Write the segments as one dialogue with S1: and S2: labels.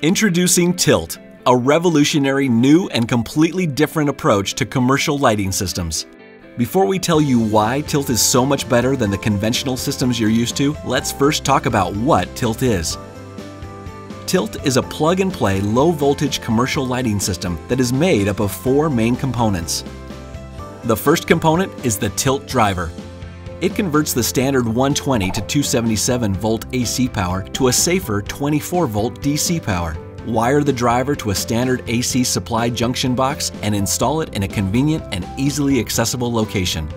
S1: Introducing Tilt, a revolutionary new and completely different approach to commercial lighting systems. Before we tell you why Tilt is so much better than the conventional systems you're used to, let's first talk about what Tilt is. Tilt is a plug-and-play low-voltage commercial lighting system that is made up of four main components. The first component is the Tilt driver. It converts the standard 120 to 277 volt AC power to a safer 24 volt DC power. Wire the driver to a standard AC supply junction box and install it in a convenient and easily accessible location.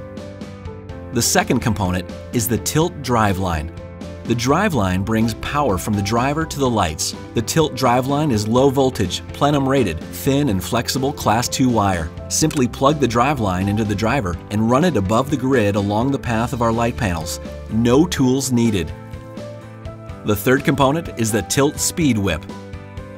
S1: The second component is the Tilt driveline. The driveline brings power from the driver to the lights. The Tilt driveline is low voltage, plenum rated, thin and flexible Class 2 wire. Simply plug the driveline into the driver and run it above the grid along the path of our light panels. No tools needed. The third component is the Tilt speed whip.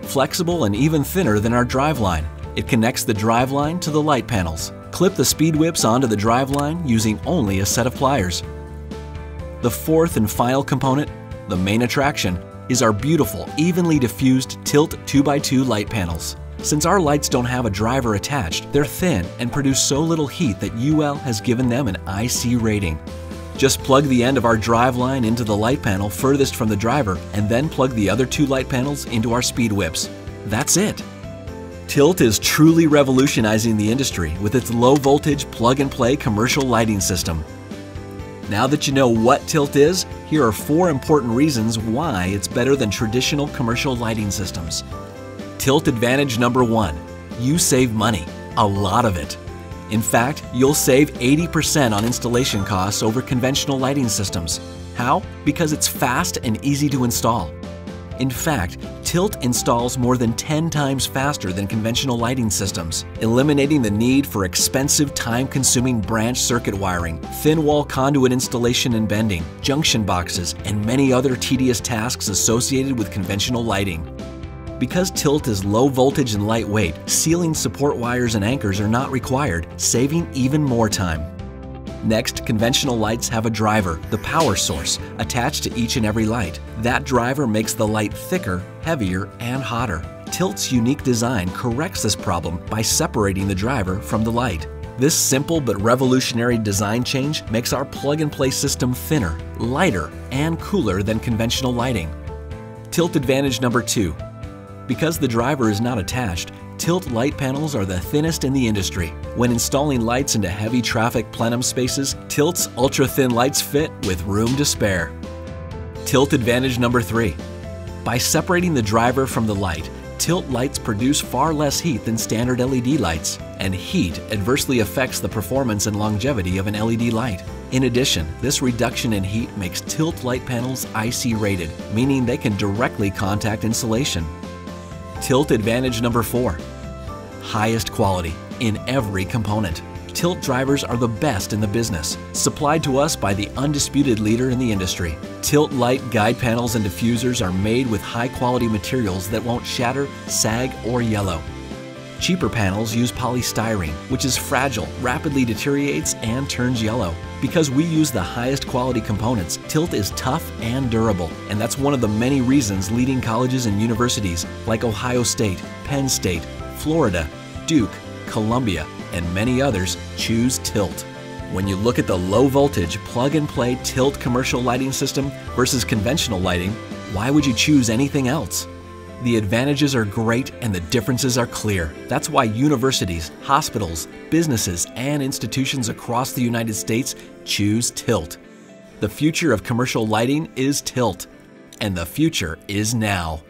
S1: Flexible and even thinner than our driveline, it connects the driveline to the light panels. Clip the speed whips onto the driveline using only a set of pliers. The fourth and final component, the main attraction, is our beautiful, evenly diffused Tilt 2x2 light panels. Since our lights don't have a driver attached, they're thin and produce so little heat that UL has given them an IC rating. Just plug the end of our driveline into the light panel furthest from the driver and then plug the other two light panels into our speed whips. That's it! Tilt is truly revolutionizing the industry with its low-voltage plug-and-play commercial lighting system. Now that you know what Tilt is, here are four important reasons why it's better than traditional commercial lighting systems. Tilt advantage number one, you save money, a lot of it. In fact, you'll save 80% on installation costs over conventional lighting systems. How? Because it's fast and easy to install. In fact, Tilt installs more than 10 times faster than conventional lighting systems, eliminating the need for expensive, time-consuming branch circuit wiring, thin-wall conduit installation and bending, junction boxes, and many other tedious tasks associated with conventional lighting. Because Tilt is low voltage and lightweight, sealing support wires and anchors are not required, saving even more time. Next, conventional lights have a driver, the power source, attached to each and every light. That driver makes the light thicker, heavier, and hotter. Tilt's unique design corrects this problem by separating the driver from the light. This simple but revolutionary design change makes our plug-and-play system thinner, lighter, and cooler than conventional lighting. Tilt advantage number two. Because the driver is not attached, Tilt light panels are the thinnest in the industry. When installing lights into heavy traffic plenum spaces, Tilt's ultra-thin lights fit with room to spare. Tilt advantage number three. By separating the driver from the light, Tilt lights produce far less heat than standard LED lights, and heat adversely affects the performance and longevity of an LED light. In addition, this reduction in heat makes Tilt light panels IC rated, meaning they can directly contact insulation. Tilt advantage number four. Highest quality in every component. Tilt drivers are the best in the business, supplied to us by the undisputed leader in the industry. Tilt light guide panels and diffusers are made with high-quality materials that won't shatter, sag, or yellow. Cheaper panels use polystyrene, which is fragile, rapidly deteriorates, and turns yellow. Because we use the highest quality components, Tilt is tough and durable, and that's one of the many reasons leading colleges and universities like Ohio State, Penn State, Florida, Duke, Columbia, and many others choose Tilt. When you look at the low-voltage, plug-and-play Tilt commercial lighting system versus conventional lighting, why would you choose anything else? The advantages are great and the differences are clear. That's why universities, hospitals, businesses, and institutions across the United States choose Tilt. The future of commercial lighting is Tilt, and the future is now.